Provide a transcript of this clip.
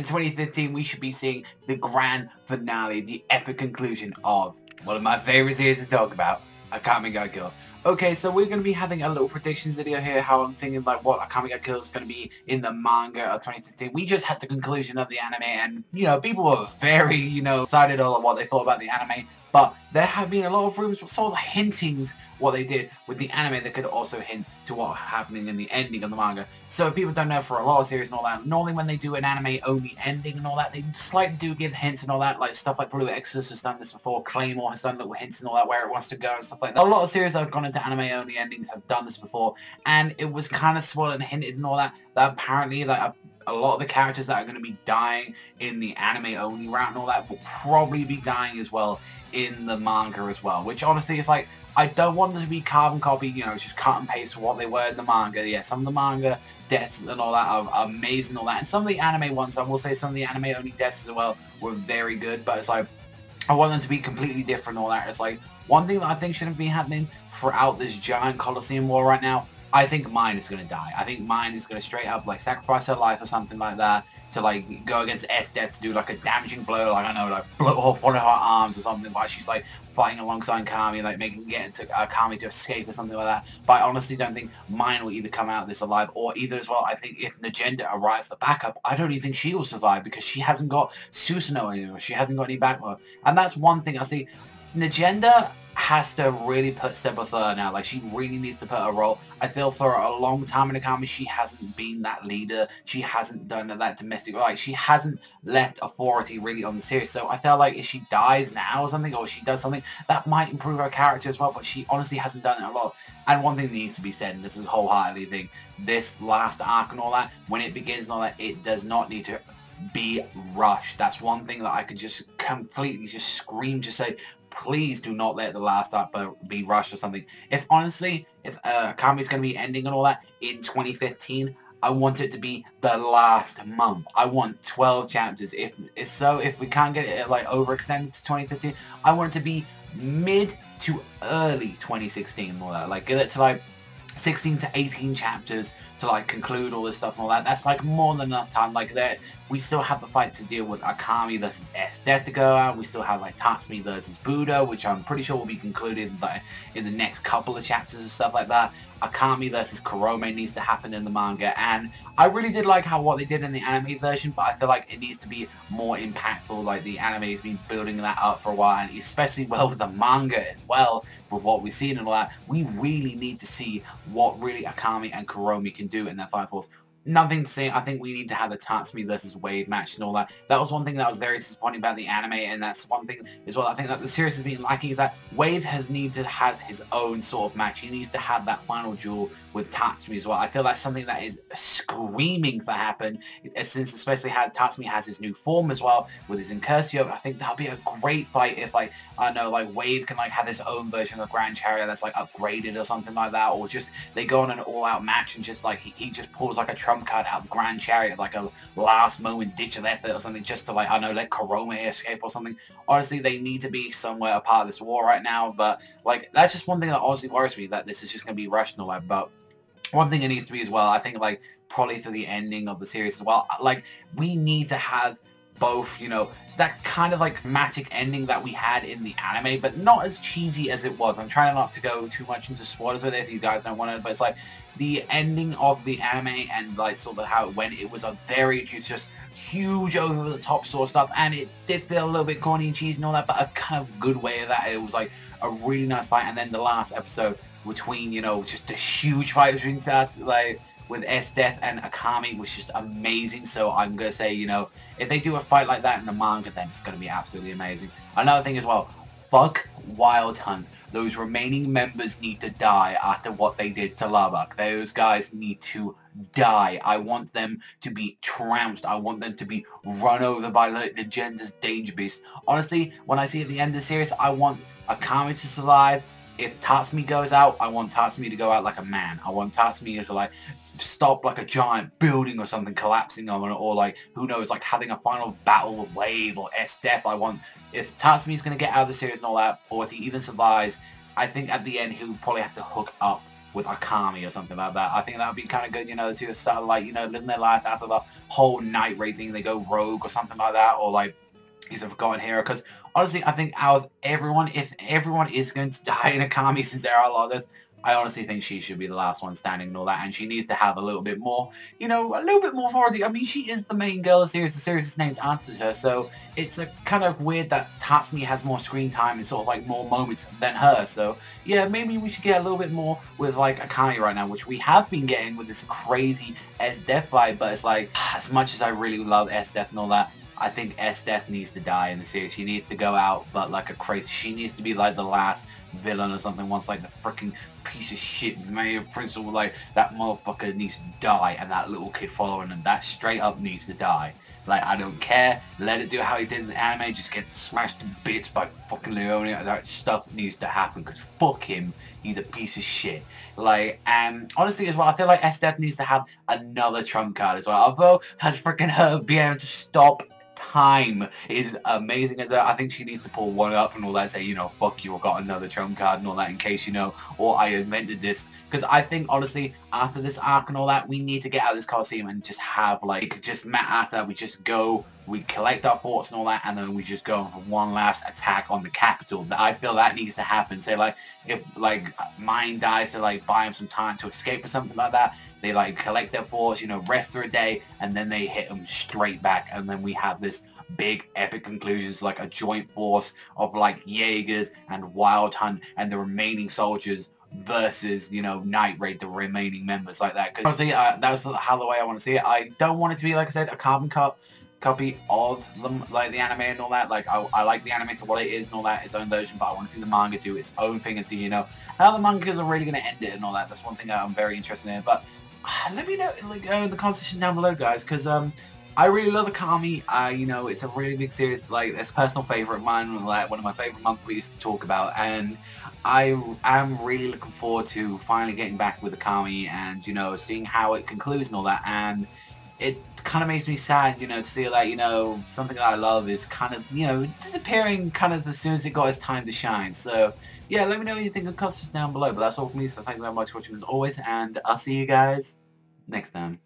and 2015 we should be seeing the grand finale, the epic conclusion of one of my favorite series to talk about, Akame ga Kill. Okay, so we're going to be having a little predictions video here, how I'm thinking like what Akame ga Kill is going to be in the manga of 2015. We just had the conclusion of the anime and, you know, people were very, excited on what they thought about the anime. But there have been a lot of rumors, sort of hintings what they did with the anime that could also hint to what happening in the ending of the manga. So if people don't know, for a lot of series and all that, normally when they do an anime-only ending and all that, they slightly do give hints and all that, like stuff like Blue Exorcist has done this before, Claymore has done little hints and all that, where it wants to go and stuff like that. A lot of series that have gone into anime-only endings have done this before, and it was kind of spoiled and hinted and all that, that apparently like a lot of the characters that are going to be dying in the anime-only route and all that will probably be dying as well in the manga as well, which honestly is like, I don't want them to be carbon copy, just cut and paste what they were in the manga. Yeah, some of the manga deaths and all that are amazing and all that, and some of the anime ones, I will say some of the anime only deaths as well were very good, but it's like, I want them to be completely different and all that. It's like, one thing that I think shouldn't be happening throughout this giant Colosseum war right now, I think Mine is going to die. I think Mine is going to straight up like sacrifice her life or something like that to like go against Esdeath to do like a damaging blow, like I know, like blow off one of her arms or something while she's like fighting alongside Kami, like getting Kami to escape or something like that. But I honestly don't think Mine will either come out of this alive, or either as well, I think if Nagenda arrives the backup, I don't even think she will survive because she hasn't got Susanoo anymore. She hasn't got any backup. And that's one thing I see. Nagenda has to really put step with her now. Like, she really needs to put her role. I feel for a long time in Akame, she hasn't been that leader. She hasn't done that domestic, like, she hasn't left authority really on the series. So I feel like if she dies now or something, or she does something, that might improve her character as well, but she honestly hasn't done it a lot. And one thing that needs to be said, and this is wholeheartedly thing, this last arc and all that, when it begins and all that, it does not need to be rushed. That's one thing that I could just completely just scream, just say, please do not let the last arc be rushed or something. If honestly, if Akame's going to be ending and all that in 2015, I want it to be the last month. I want 12 chapters. If we can't get it like overextended to 2015, I want it to be mid to early 2016 and all that. Like, get it to like 16 to 18 chapters to like conclude all this stuff and all that. That's like more than enough time. Like, that we still have the fight to deal with Akame versus Esdeath to go out. We still have like Tatsumi versus Buddha, which I'm pretty sure will be concluded like in the next couple of chapters and stuff like that. Akame versus Kurome needs to happen in the manga, and I really did like what they did in the anime version, but I feel like it needs to be more impactful. Like, the anime has been building that up for a while, and especially well with the manga as well, with what we've seen and all that. We really need to see what really Akame and Kurome can do in their fight force. Nothing to say, I think we need to have the Tatsumi versus Wave match and all that. That was one thing that was very disappointing about the anime, and that's one thing as well I think that the series has been lacking, is that Wave has needed to have his own sort of match. He needs to have that final duel with Tatsumi as well. I feel that's something that is screaming for happen, since especially Tatsumi has his new form as well with his Incursio. I think that'll be a great fight if, like, I don't know, like Wave can like have his own version of Grand Chariot that's like upgraded or something like that, or just they go on an all-out match and just like he just pulls like a trump card out of Grand Chariot, like a last moment ditch of effort or something, just to like, I don't know, let Kurome escape or something. Honestly, they need to be somewhere a part of this war right now, but like, that's just one thing that honestly worries me, that this is just going to be rushed and all that. But one thing it needs to be as well, I think, like, probably for the ending of the series as well, like, we need to have both, that kind of like dramatic ending that we had in the anime, but not as cheesy as it was. I'm trying not to go too much into spoilers with it if you guys don't want to, but it's like the ending of the anime and like sort of how it went, it was a very just huge over the top sort of stuff, and it did feel a little bit corny and cheesy and all that, but a kind of good way of that. It was like a really nice fight, and then the last episode between, just a huge fight between like with Esdeath and Akame was just amazing. So I'm going to say, if they do a fight like that in the manga, then it's going to be absolutely amazing. Another thing as well, fuck Wild Hunt. Those remaining members need to die after what they did to Lubbock. Those guys need to die. I want them to be trounced. I want them to be run over by the Gender's Danger Beast. Honestly, when I see at the end of the series, I want Akame to survive. If Tatsumi goes out, I want Tatsumi to go out like a man. I want Tatsumi to like stop like a giant building or something collapsing on it, or like, who knows, like having a final battle with Wave or Esdeath. I want, if Tatsumi's going to get out of the series and all that, or if he even survives, I think at the end he'll probably have to hook up with Akame or something like that. I think that would be kind of good, you know, to start like, you know, living their life after the whole night raid thing, they go rogue or something like that, or like he's a forgotten hero. Because honestly, I think out of everyone, if everyone is going to die in Akame's era, a lot of this, I honestly think she should be the last one standing and all that, and she needs to have a little bit more, you know, a little bit more authority. I mean, she is the main girl of the series is named after her, so it's a kind of weird that Tatsumi has more screen time and sort of like more moments than her. So yeah, maybe we should get a little bit more with like Akame right now, which we have been getting with this crazy Esdeath vibe, but it's like, as much as I really love Esdeath and all that, I think Esdeath needs to die in the series. She needs to go out, but like a crazy. She needs to be like the last villain or something. Once like the freaking piece of shit main principal, like that motherfucker needs to die, and that little kid following him, that straight up needs to die. Like, I don't care. Let it do how he did in the anime. Just get smashed to bits by fucking Leone. That stuff needs to happen, because fuck him. He's a piece of shit. Like, and honestly as well, I feel like Esdeath needs to have another trump card as well. Although has freaking her being able to stop time is amazing. I think she needs to pull one up and all that, say, you know, fuck you, I got another trump card and all that, in case, you know, or I invented this. Because I think, honestly, after this arc and all that, we need to get out of this Coliseum and just have, like, just after that, we just go, we collect our forts and all that, and then we just go for one last attack on the capital. I feel that needs to happen. Say, like, if, like, Mine dies to, like, buy him some time to escape or something like that, they like collect their force, you know, rest for a day, and then they hit them straight back, and then we have this big epic conclusions, like a joint force of like Jaegers and Wild Hunt and the remaining soldiers versus, you know, Night Raid, the remaining members, like that. Because honestly, that's how the way I want to see it. I don't want it to be, like I said, a carbon copy of them, like the anime and all that. Like I like the anime for what it is and all that, its own version, but I want to see the manga do its own thing and see, you know, how the mangas are really going to end it and all that. That's one thing I'm very interested in. But let me know, like, in the comment section down below, guys, because I really love Akame. You know, it's a really big series. Like, it's a personal favorite of mine, like one of my favorite monthlies to talk about, and I am really looking forward to finally getting back with Akame and, you know, seeing how it concludes and all that. And it kind of makes me sad, you know, to see that, you know, something that I love is kind of, you know, disappearing kind of as soon as it got its time to shine. So yeah, let me know what you think in the comments down below. But that's all from me, so thank you very much for watching as always, and I'll see you guys next time.